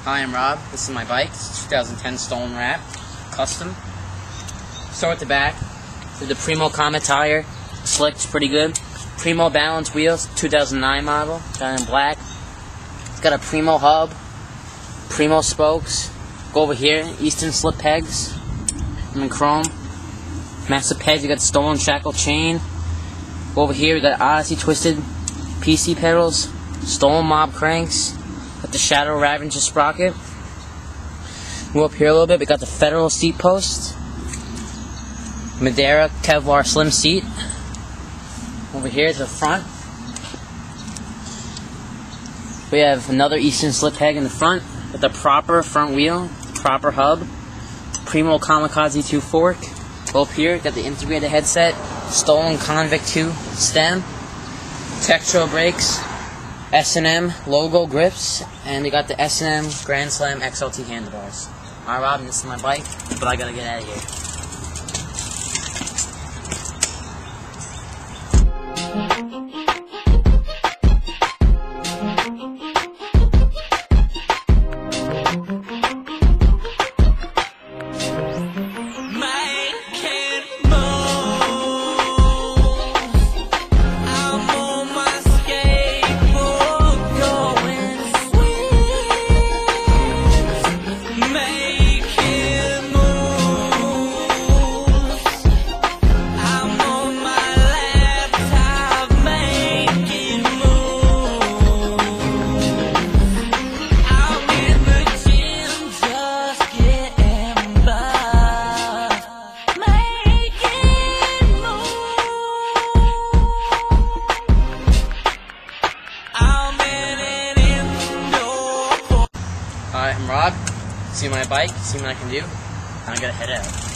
Hi, I'm Rob. This is my bike. It's 2010 Stolen Rat, custom. Start with the back. There's the Primo Comet tire. Slick's pretty good. Primo balance wheels, 2009 model. Got in black. It's got a Primo hub. Primo spokes. Go over here. Easton slip pegs. In chrome. Massive pegs. You got the Stolen Shackle chain. Go over here. We got Odyssey twisted PC pedals. Stolen Mob cranks. Got the Shadow Ravager sprocket. Move up here a little bit. We got the Federal seat post. Madeira Kevlar slim seat. Over here to the front, we have another Easton slip peg in the front with the proper front wheel, proper hub. Primo Kamikaze 2 fork. Go up here, got the integrated headset. Stolen Convict 2 stem. Textro brakes. S&M logo grips, and we got the S&M Grand Slam XLT handlebars. Alright, Rob, this is my bike, but I gotta get out of here. Alright, I'm Rob. See my bike, see what I can do. Now I gotta head out.